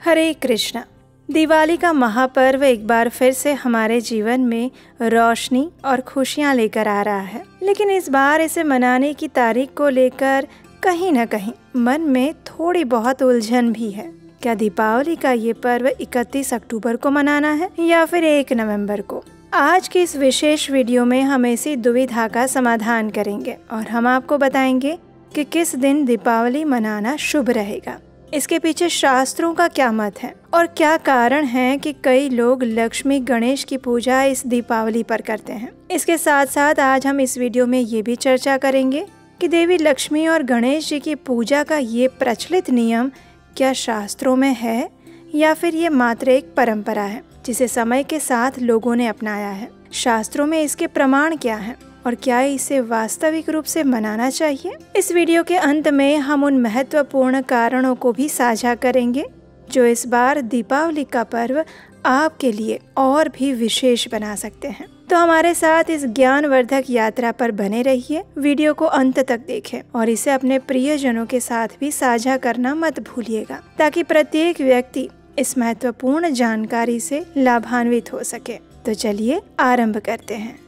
हरे कृष्णा। दिवाली का महापर्व एक बार फिर से हमारे जीवन में रोशनी और खुशियां लेकर आ रहा है, लेकिन इस बार इसे मनाने की तारीख को लेकर कहीं न कहीं मन में थोड़ी बहुत उलझन भी है। क्या दीपावली का ये पर्व 31 अक्टूबर को मनाना है या फिर 1 नवंबर को? आज की इस विशेष वीडियो में हम इसी दुविधा का समाधान करेंगे और हम आपको बताएंगे कि किस दिन दीपावली मनाना शुभ रहेगा। इसके पीछे शास्त्रों का क्या मत है और क्या कारण है कि कई लोग लक्ष्मी गणेश की पूजा इस दीपावली पर करते हैं। इसके साथ साथ आज हम इस वीडियो में ये भी चर्चा करेंगे कि देवी लक्ष्मी और गणेश जी की पूजा का ये प्रचलित नियम क्या शास्त्रों में है या फिर ये मात्र एक परंपरा है जिसे समय के साथ लोगों ने अपनाया है। शास्त्रों में इसके प्रमाण क्या हैं और क्या इसे वास्तविक रूप से मनाना चाहिए? इस वीडियो के अंत में हम उन महत्वपूर्ण कारणों को भी साझा करेंगे जो इस बार दीपावली का पर्व आपके लिए और भी विशेष बना सकते हैं। तो हमारे साथ इस ज्ञानवर्धक यात्रा पर बने रहिए, वीडियो को अंत तक देखें और इसे अपने प्रियजनों के साथ भी साझा करना मत भूलिएगा ताकि प्रत्येक व्यक्ति इस महत्वपूर्ण जानकारी से लाभान्वित हो सके। तो चलिए आरंभ करते हैं।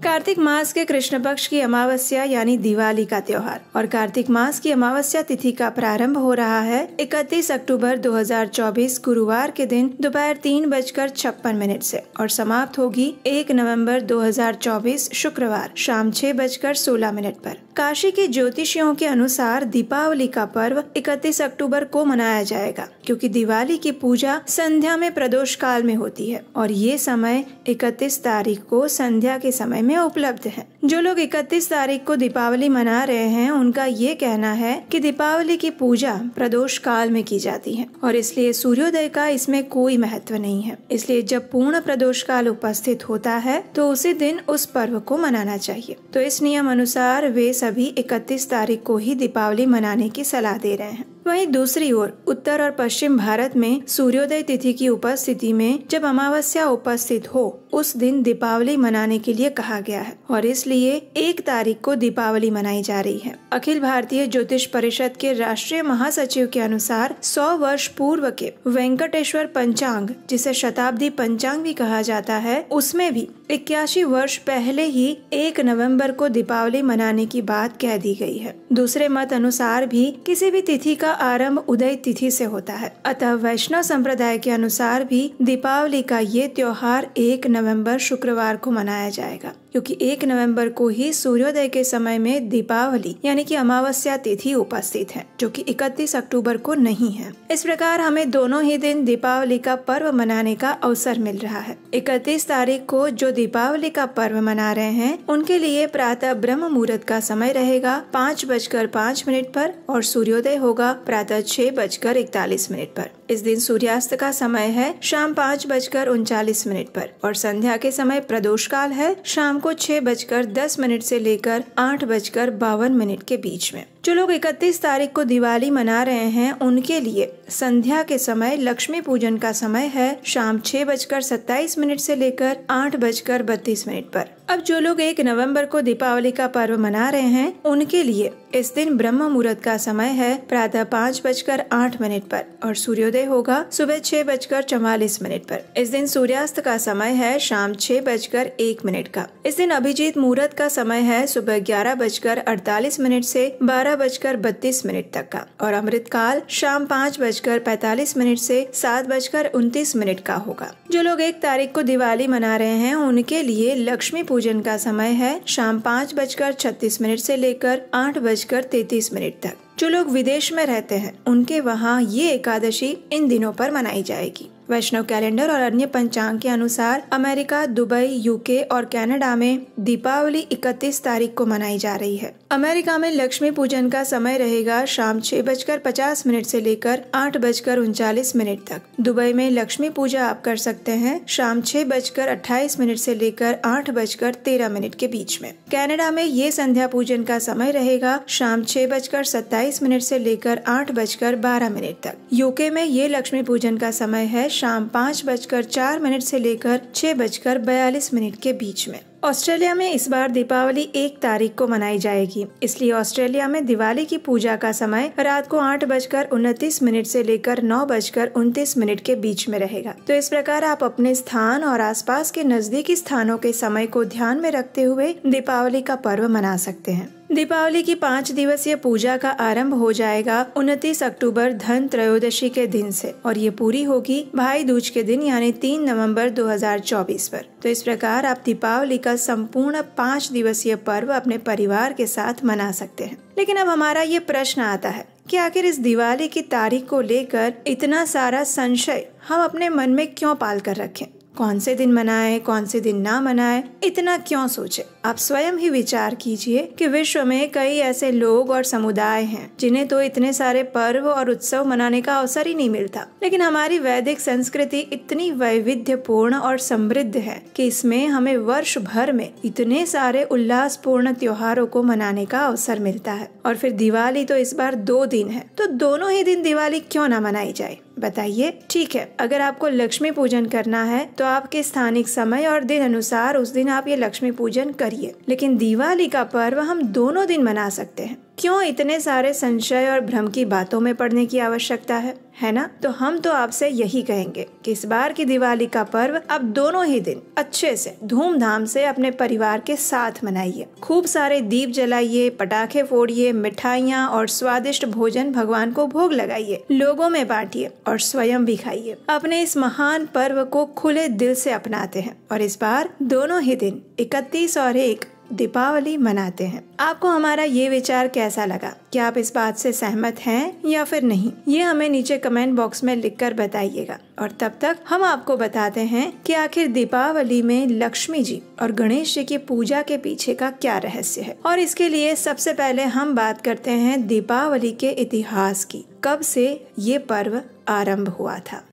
कार्तिक मास के कृष्ण पक्ष की अमावस्या यानी दिवाली का त्योहार और कार्तिक मास की अमावस्या तिथि का प्रारंभ हो रहा है 31 अक्टूबर 2024 गुरुवार के दिन दोपहर 3:56 से और समाप्त होगी 1 नवंबर 2024 शुक्रवार शाम 6:16 पर। काशी के ज्योतिषियों के अनुसार दीपावली का पर्व 31 अक्टूबर को मनाया जाएगा क्योंकि दिवाली की पूजा संध्या में प्रदोष काल में होती है और ये समय 31 तारीख को संध्या के समय में उपलब्ध है। जो लोग 31 तारीख को दीपावली मना रहे हैं उनका ये कहना है कि दीपावली की पूजा प्रदोष काल में की जाती है और इसलिए सूर्योदय का इसमें कोई महत्व नहीं है। इसलिए जब पूर्ण प्रदोष काल उपस्थित होता है तो उसी दिन उस पर्व को मनाना चाहिए। तो इस नियम अनुसार वे सभी 31 तारीख को ही दीपावली मनाने की सलाह दे रहे हैं। वहीं दूसरी ओर उत्तर और पश्चिम भारत में सूर्योदय तिथि की उपस्थिति में जब अमावस्या उपस्थित हो उस दिन दीपावली मनाने के लिए कहा गया है और इसलिए 1 तारीख को दीपावली मनाई जा रही है। अखिल भारतीय ज्योतिष परिषद के राष्ट्रीय महासचिव के अनुसार 100 वर्ष पूर्व के वेंकटेश्वर पंचांग, जिसे शताब्दी पंचांग भी कहा जाता है, उसमें भी 81 वर्ष पहले ही 1 नवंबर को दीपावली मनाने की बात कह दी गई है। दूसरे मत अनुसार भी किसी भी तिथि का आरंभ उदय तिथि से होता है, अतः वैष्णव संप्रदाय के अनुसार भी दीपावली का ये त्योहार 1 नवंबर शुक्रवार को मनाया जाएगा क्योंकि 1 नवंबर को ही सूर्योदय के समय में दीपावली यानी कि अमावस्या तिथि उपस्थित है जो कि 31 अक्टूबर को नहीं है। इस प्रकार हमें दोनों ही दिन दीपावली का पर्व मनाने का अवसर मिल रहा है। 31 तारीख को जो दीपावली का पर्व मना रहे हैं उनके लिए प्रातः ब्रह्म मुहूर्त का समय रहेगा 5:05 पर और सूर्योदय होगा प्रातः 6:41 पर। इस दिन सूर्यास्त का समय है शाम 5:39 पर और संध्या के समय प्रदोष काल है शाम को 6:10 से लेकर 8:52 के बीच में। जो लोग 31 तारीख को दिवाली मना रहे हैं उनके लिए संध्या के समय लक्ष्मी पूजन का समय है शाम 6:27 से लेकर 8:32 पर। अब जो लोग 1 नवंबर को दीपावली का पर्व मना रहे हैं उनके लिए इस दिन ब्रह्म मुहूर्त का समय है प्रातः 5:08 पर और सूर्योदय होगा सुबह 6:44 पर। इस दिन सूर्यास्त का समय है शाम 6:01 का। इस दिन अभिजीत मुहूर्त का समय है सुबह 11:48 से 12:32 तक का और अमृत काल शाम 5:45 से 7:29 का होगा। जो लोग 1 तारीख को दिवाली मना रहे हैं उनके लिए लक्ष्मी पूजन का समय है शाम 5:36 से लेकर 8:33 तक। जो लोग विदेश में रहते हैं उनके वहाँ ये एकादशी इन दिनों पर मनाई जाएगी। वैष्णव कैलेंडर और अन्य पंचांग के अनुसार अमेरिका, दुबई, यूके और कनाडा में दीपावली 31 तारीख को मनाई जा रही है। अमेरिका में लक्ष्मी पूजन का समय रहेगा शाम 6:50 से लेकर 8:39 तक। दुबई में लक्ष्मी पूजा आप कर सकते हैं शाम 6:28 से लेकर 8:13 के बीच में। कनाडा में ये संध्या पूजन का समय रहेगा शाम 6:27 से लेकर 8:12 तक। यूके में ये लक्ष्मी पूजन का समय है शाम 5:04 से लेकर 6:42 के बीच में। ऑस्ट्रेलिया में इस बार दीपावली 1 तारीख को मनाई जाएगी, इसलिए ऑस्ट्रेलिया में दिवाली की पूजा का समय रात को 8:29 से लेकर 9:29 के बीच में रहेगा। तो इस प्रकार आप अपने स्थान और आसपास के नजदीकी स्थानों के समय को ध्यान में रखते हुए दीपावली का पर्व मना सकते हैं। दीपावली की 5 दिवसीय पूजा का आरंभ हो जाएगा 29 अक्टूबर धन त्रयोदशी के दिन से और ये पूरी होगी भाई दूज के दिन यानी 3 नवंबर 2024 पर। तो इस प्रकार आप दीपावली का संपूर्ण 5 दिवसीय पर्व अपने परिवार के साथ मना सकते हैं। लेकिन अब हमारा ये प्रश्न आता है कि आखिर इस दिवाली की तारीख को लेकर इतना सारा संशय हम अपने मन में क्यों पाल कर रखें? कौन से दिन मनाएं, कौन से दिन ना मनाएं, इतना क्यों सोचें? आप स्वयं ही विचार कीजिए कि विश्व में कई ऐसे लोग और समुदाय हैं जिन्हें तो इतने सारे पर्व और उत्सव मनाने का अवसर ही नहीं मिलता, लेकिन हमारी वैदिक संस्कृति इतनी वैविध्यपूर्ण और समृद्ध है कि इसमें हमें वर्ष भर में इतने सारे उल्लासपूर्ण त्योहारों को मनाने का अवसर मिलता है। और फिर दिवाली तो इस बार 2 दिन है, तो दोनों ही दिन दिवाली क्यों ना मनाई जाए? बताइए। ठीक है, अगर आपको लक्ष्मी पूजन करना है तो आपके स्थानिक समय और दिन अनुसार उस दिन आप ये लक्ष्मी पूजन करिए, लेकिन दिवाली का पर्व हम दोनों दिन मना सकते हैं। क्यों इतने सारे संशय और भ्रम की बातों में पड़ने की आवश्यकता है ना? तो हम तो आपसे यही कहेंगे कि इस बार की दिवाली का पर्व आप दोनों ही दिन अच्छे से धूमधाम से अपने परिवार के साथ मनाइए। खूब सारे दीप जलाइए, पटाखे फोड़िए, मिठाइयाँ और स्वादिष्ट भोजन भगवान को भोग लगाइए, लोगों में बांटिए और स्वयं भी खाइए। अपने इस महान पर्व को खुले दिल से अपनाते हैं और इस बार दोनों ही दिन 31 और 1 दीपावली मनाते हैं। आपको हमारा ये विचार कैसा लगा? क्या आप इस बात से सहमत हैं या फिर नहीं? ये हमें नीचे कमेंट बॉक्स में लिखकर बताइएगा। और तब तक हम आपको बताते हैं कि आखिर दीपावली में लक्ष्मी जी और गणेश जी की पूजा के पीछे का क्या रहस्य है। और इसके लिए सबसे पहले हम बात करते हैं दीपावली के इतिहास की। कब से ये पर्व आरंभ हुआ था?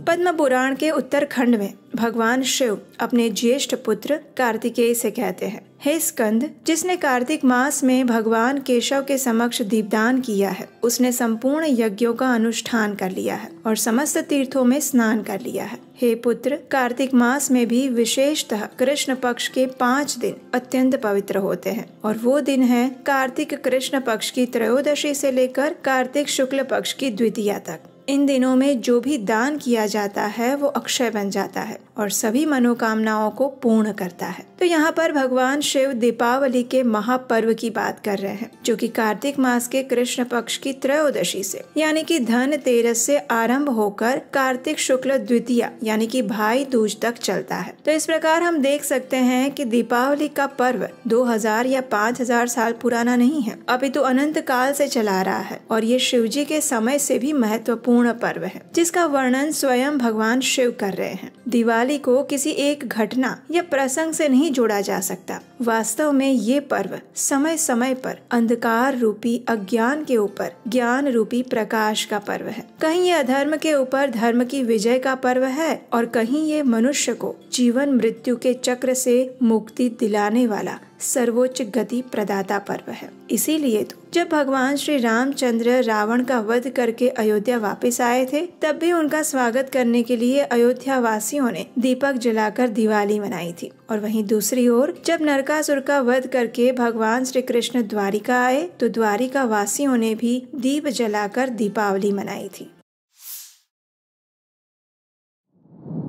पद्म पुराण के उत्तरखंड में भगवान शिव अपने ज्येष्ठ पुत्र कार्तिकेय से कहते हैं, हे स्कंद, जिसने कार्तिक मास में भगवान केशव के समक्ष दीपदान किया है, उसने संपूर्ण यज्ञों का अनुष्ठान कर लिया है और समस्त तीर्थों में स्नान कर लिया है। हे पुत्र, कार्तिक मास में भी विशेषतः कृष्ण पक्ष के 5 दिन अत्यंत पवित्र होते हैं और वो दिन है कार्तिक कृष्ण पक्ष की त्रयोदशी से लेकर कार्तिक शुक्ल पक्ष की द्वितीया तक। इन दिनों में जो भी दान किया जाता है वो अक्षय बन जाता है और सभी मनोकामनाओं को पूर्ण करता है। तो यहाँ पर भगवान शिव दीपावली के महापर्व की बात कर रहे हैं, जो कि कार्तिक मास के कृष्ण पक्ष की त्रयोदशी से यानी कि धनतेरस से आरंभ होकर कार्तिक शुक्ल द्वितीया यानी कि भाई दूज तक चलता है। तो इस प्रकार हम देख सकते हैं कि दीपावली का पर्व 2000 या 5000 साल पुराना नहीं है, अपितु अनंत काल से चला रहा है और ये शिव जी के समय से भी महत्वपूर्ण पर्व है, जिसका वर्णन स्वयं भगवान शिव कर रहे हैं। दिवाली को किसी एक घटना या प्रसंग से नहीं जोड़ा जा सकता। वास्तव में ये पर्व समय समय पर अंधकार रूपी अज्ञान के ऊपर ज्ञान रूपी प्रकाश का पर्व है। कहीं ये अधर्म के ऊपर धर्म की विजय का पर्व है और कहीं ये मनुष्य को जीवन मृत्यु के चक्र से मुक्ति दिलाने वाला सर्वोच्च गति प्रदाता पर्व है। इसीलिए तो जब भगवान श्री रामचंद्र रावण का वध करके अयोध्या वापस आए थे, तब भी उनका स्वागत करने के लिए अयोध्या वासियों ने दीपक जलाकर दिवाली मनाई थी। और वहीं दूसरी ओर जब नरकासुर का वध करके भगवान श्री कृष्ण द्वारिका आए, तो द्वारिका वासियों ने भी दीप जलाकर दीपावली मनाई थी।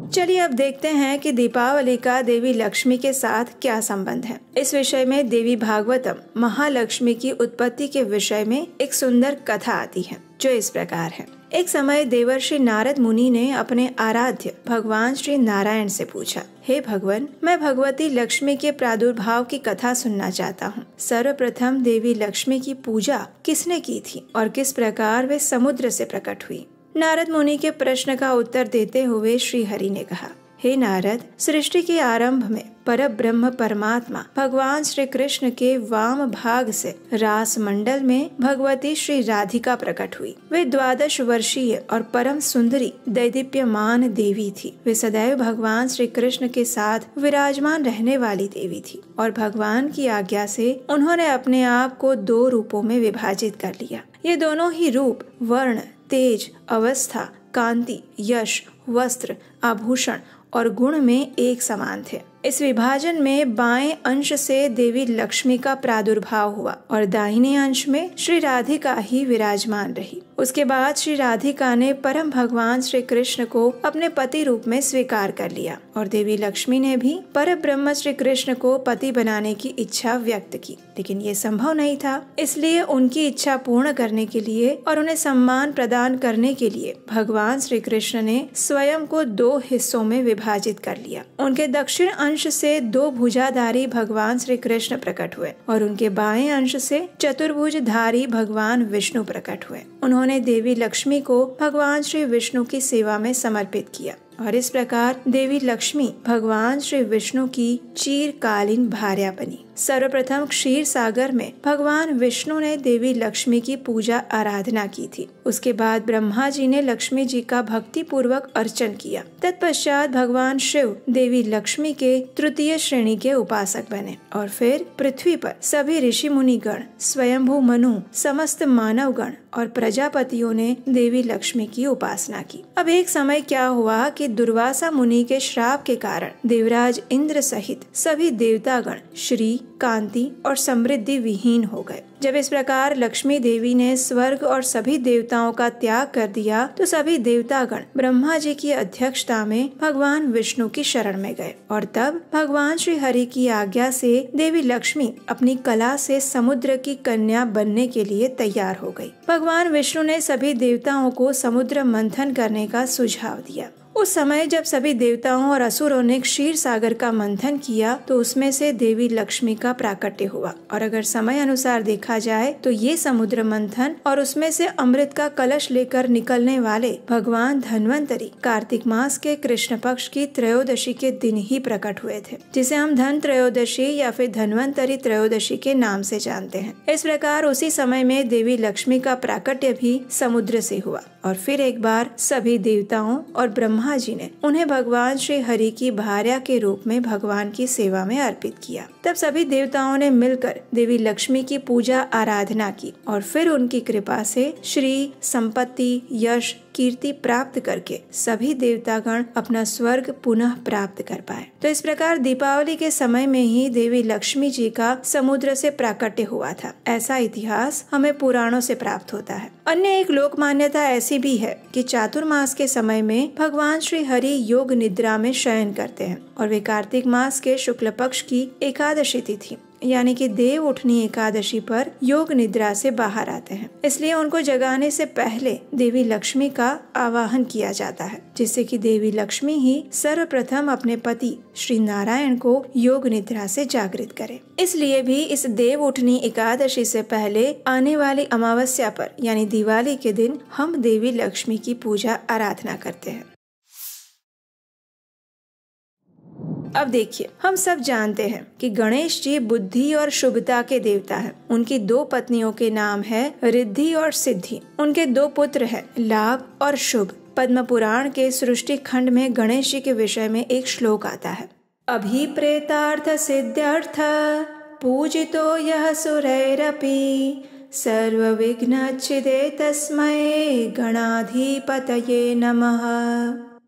चलिए अब देखते हैं कि दीपावली का देवी लक्ष्मी के साथ क्या संबंध है। इस विषय में देवी भागवतम महालक्ष्मी की उत्पत्ति के विषय में एक सुंदर कथा आती है, जो इस प्रकार है। एक समय देवर्षि नारद मुनि ने अपने आराध्य भगवान श्री नारायण से पूछा, हे भगवान, मैं भगवती लक्ष्मी के प्रादुर्भाव की कथा सुनना चाहता हूँ। सर्वप्रथम देवी लक्ष्मी की पूजा किसने की थी और किस प्रकार वे समुद्र से प्रकट हुई? नारद मुनि के प्रश्न का उत्तर देते हुए श्री हरि ने कहा, हे नारद, सृष्टि के आरंभ में परब्रह्म परमात्मा भगवान श्री कृष्ण के वाम भाग से रास मंडल में भगवती श्री राधिका प्रकट हुई। वे 12 वर्षीय और परम सुंदरी दैदीप्यमान देवी थी। वे सदैव भगवान श्री कृष्ण के साथ विराजमान रहने वाली देवी थी और भगवान की आज्ञा से उन्होंने अपने आप को 2 रूपों में विभाजित कर लिया। ये दोनों ही रूप वर्ण, तेज, अवस्था, कांति, यश, वस्त्र, आभूषण और गुण में एक समान थे। इस विभाजन में बाएं अंश से देवी लक्ष्मी का प्रादुर्भाव हुआ और दाहिने अंश में श्री राधिका ही विराजमान रही। उसके बाद श्री राधिका ने परम भगवान श्री कृष्ण को अपने पति रूप में स्वीकार कर लिया और देवी लक्ष्मी ने भी पर ब्रह्म श्री कृष्ण को पति बनाने की इच्छा व्यक्त की, लेकिन ये संभव नहीं था। इसलिए उनकी इच्छा पूर्ण करने के लिए और उन्हें सम्मान प्रदान करने के लिए भगवान श्री कृष्ण ने स्वयं को 2 हिस्सों में विभाजित कर लिया। उनके दक्षिण अंश से 2 भुजाधारी भगवान श्री कृष्ण प्रकट हुए और उनके बाएं अंश से चतुर्भुजधारी भगवान विष्णु प्रकट हुए। उन्होंने देवी लक्ष्मी को भगवान श्री विष्णु की सेवा में समर्पित किया और इस प्रकार देवी लक्ष्मी भगवान श्री विष्णु की चिरकालीन भार्या बनी। सर्वप्रथम क्षीर सागर में भगवान विष्णु ने देवी लक्ष्मी की पूजा आराधना की थी। उसके बाद ब्रह्मा जी ने लक्ष्मी जी का भक्ति पूर्वक अर्चन किया। तत्पश्चात भगवान शिव देवी लक्ष्मी के तृतीय श्रेणी के उपासक बने और फिर पृथ्वी पर सभी ऋषि मुनि गण, स्वयंभू मनु, समस्त मानव गण और प्रजापतियों ने देवी लक्ष्मी की उपासना की। अब एक समय क्या हुआ कि दुर्वासा मुनि के श्राप के कारण देवराज इंद्र सहित सभी देवतागण श्री, कांति और समृद्धि विहीन हो गए। जब इस प्रकार लक्ष्मी देवी ने स्वर्ग और सभी देवताओं का त्याग कर दिया तो सभी देवतागण ब्रह्मा जी की अध्यक्षता में भगवान विष्णु की शरण में गए और तब भगवान श्री हरि की आज्ञा से देवी लक्ष्मी अपनी कला से समुद्र की कन्या बनने के लिए तैयार हो गई। भगवान विष्णु ने सभी देवताओं को समुद्र मंथन करने का सुझाव दिया। उस समय जब सभी देवताओं और असुरों ने क्षीर सागर का मंथन किया तो उसमें से देवी लक्ष्मी का प्राकट्य हुआ और अगर समय अनुसार देखा जाए तो ये समुद्र मंथन और उसमें से अमृत का कलश लेकर निकलने वाले भगवान धन्वंतरी कार्तिक मास के कृष्ण पक्ष की त्रयोदशी के दिन ही प्रकट हुए थे, जिसे हम धन त्रयोदशी या फिर धन्वंतरी त्रयोदशी के नाम से जानते हैं। इस प्रकार उसी समय में देवी लक्ष्मी का प्राकट्य भी समुद्र से हुआ और फिर एक बार सभी देवताओं और ब्रह्मा जी ने उन्हें भगवान श्री हरि की भार्या के रूप में भगवान की सेवा में अर्पित किया। तब सभी देवताओं ने मिलकर देवी लक्ष्मी की पूजा आराधना की और फिर उनकी कृपा से श्री, संपत्ति, यश, कीर्ति प्राप्त करके सभी देवतागण अपना स्वर्ग पुनः प्राप्त कर पाए। तो इस प्रकार दीपावली के समय में ही देवी लक्ष्मी जी का समुद्र से प्राकट्य हुआ था, ऐसा इतिहास हमें पुराणों से प्राप्त होता है। अन्य एक लोक मान्यता ऐसी भी है कि चातुर्मास के समय में भगवान श्री हरि योग निद्रा में शयन करते हैं और वे कार्तिक मास के शुक्ल पक्ष की एकादशी तिथि यानी कि देव उठनी एकादशी पर योग निद्रा से बाहर आते हैं। इसलिए उनको जगाने से पहले देवी लक्ष्मी का आवाहन किया जाता है, जिससे कि देवी लक्ष्मी ही सर्वप्रथम अपने पति श्री नारायण को योग निद्रा से जागृत करे। इसलिए भी इस देव उठनी एकादशी से पहले आने वाली अमावस्या पर यानी दिवाली के दिन हम देवी लक्ष्मी की पूजा आराधना करते हैं। अब देखिए, हम सब जानते हैं कि गणेश जी बुद्धि और शुभता के देवता हैं। उनकी 2 पत्नियों के नाम है रिद्धि और सिद्धि। उनके 2 पुत्र हैं लाभ और शुभ। पद्म पुराण के सृष्टि खंड में गणेश जी के विषय में एक श्लोक आता है, अभिप्रेतार्थ सिद्ध्यर्थ पूजितो यः सुरैरपि सर्व विघ्नच्छिदे तस्मै गणाधिपतये नमः।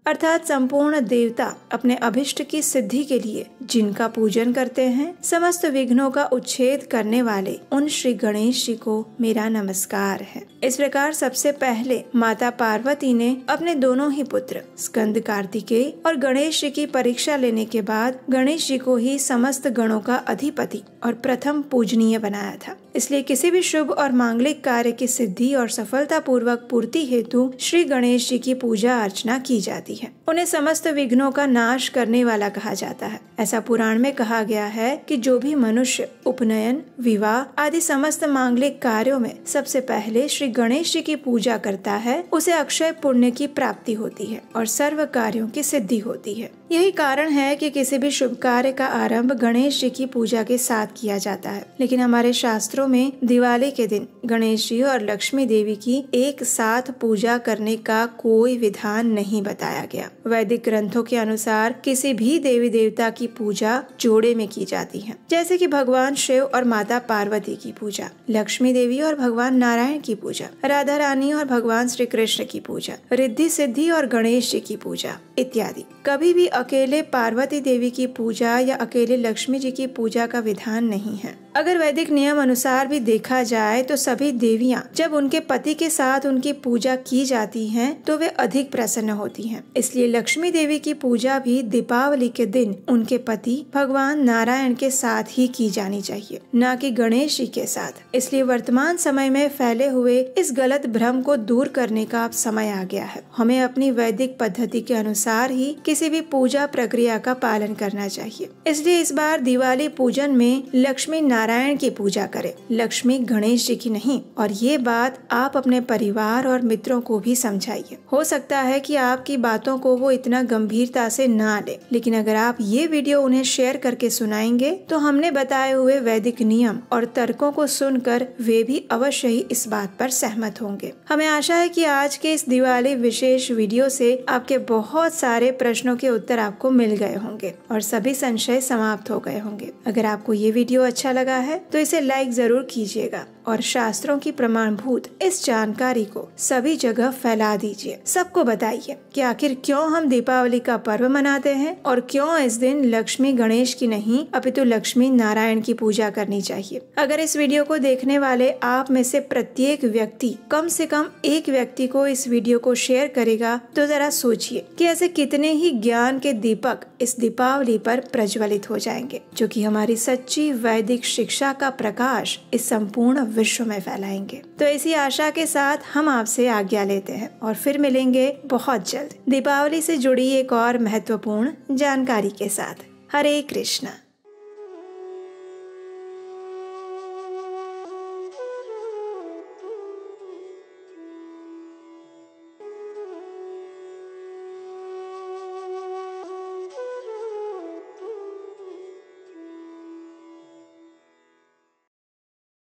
अर्थात संपूर्ण देवता अपने अभिष्ट की सिद्धि के लिए जिनका पूजन करते हैं, समस्त विघ्नों का उच्छेद करने वाले उन श्री गणेश जी को मेरा नमस्कार है। इस प्रकार सबसे पहले माता पार्वती ने अपने दोनों ही पुत्र स्कंद कार्तिकेय और गणेश जी की परीक्षा लेने के बाद गणेश जी को ही समस्त गणों का अधिपति और प्रथम पूजनीय बनाया था। इसलिए किसी भी शुभ और मांगलिक कार्य की सिद्धि और सफलता पूर्वक पूर्ति हेतु श्री गणेश जी की पूजा अर्चना की जाती है। उन्हें समस्त विघ्नों का नाश करने वाला कहा जाता है। ऐसा पुराण में कहा गया है कि जो भी मनुष्य उपनयन, विवाह आदि समस्त मांगलिक कार्यों में सबसे पहले श्री गणेश जी की पूजा करता है, उसे अक्षय पुण्य की प्राप्ति होती है और सर्व कार्यों की सिद्धि होती है। यही कारण है कि किसी भी शुभ कार्य का आरंभ गणेश जी की पूजा के साथ किया जाता है। लेकिन हमारे शास्त्रों में दिवाली के दिन गणेश जी और लक्ष्मी देवी की एक साथ पूजा करने का कोई विधान नहीं बताया गया। वैदिक ग्रंथों के अनुसार किसी भी देवी देवता की पूजा जोड़े में की जाती है, जैसे कि भगवान शिव और माता पार्वती की पूजा, लक्ष्मी देवी और भगवान नारायण की पूजा, राधा रानी और भगवान श्री कृष्ण की पूजा, रिद्धि सिद्धि और गणेश जी की पूजा इत्यादि। कभी भी अकेले पार्वती देवी की पूजा या अकेले लक्ष्मी जी की पूजा का विधान नहीं है। अगर वैदिक नियम अनुसार भी देखा जाए तो सभी देवियां जब उनके पति के साथ उनकी पूजा की जाती हैं तो वे अधिक प्रसन्न होती हैं। इसलिए लक्ष्मी देवी की पूजा भी दीपावली के दिन उनके पति भगवान नारायण के साथ ही की जानी चाहिए, न कि गणेश जी के साथ। इसलिए वर्तमान समय में फैले हुए इस गलत भ्रम को दूर करने का अब समय आ गया है। हमें अपनी वैदिक पद्धति के अनुसार ही किसी भी पूजा प्रक्रिया का पालन करना चाहिए। इसलिए इस बार दिवाली पूजन में लक्ष्मी नारायण की पूजा करें, लक्ष्मी गणेश जी की नहीं। और ये बात आप अपने परिवार और मित्रों को भी समझाइए। हो सकता है कि आपकी बातों को वो इतना गंभीरता से ना ले, लेकिन अगर आप ये वीडियो उन्हें शेयर करके सुनाएंगे तो हमने बताए हुए वैदिक नियम और तर्कों को सुनकर वे भी अवश्य ही इस बात पर सहमत होंगे। हमें आशा है कि आज के इस दिवाली विशेष वीडियो से आपके बहुत सारे प्रश्नों के उत्तर आपको मिल गए होंगे और सभी संशय समाप्त हो गए होंगे। अगर आपको ये वीडियो अच्छा लगा है तो इसे लाइक जरूर कीजिएगा और शास्त्रों की प्रमाणभूत इस जानकारी को सभी जगह फैला दीजिए। सबको बताइए कि आखिर क्यों हम दीपावली का पर्व मनाते हैं और क्यों इस दिन लक्ष्मी गणेश की नहीं अपितु लक्ष्मी नारायण की पूजा करनी चाहिए। अगर इस वीडियो को देखने वाले आप में से प्रत्येक व्यक्ति कम से कम एक व्यक्ति को इस वीडियो को शेयर करेगा तो जरा सोचिए कि ऐसे कितने ही ज्ञान के दीपक इस दीपावली पर प्रज्वलित हो जाएंगे, जो कि हमारी सच्ची वैदिक शिक्षा का प्रकाश इस संपूर्ण विश्व में फैलाएंगे। तो इसी आशा के साथ हम आपसे आज्ञा लेते हैं और फिर मिलेंगे बहुत जल्द दीपावली से जुड़ी एक और महत्वपूर्ण जानकारी के साथ। हरे कृष्णा।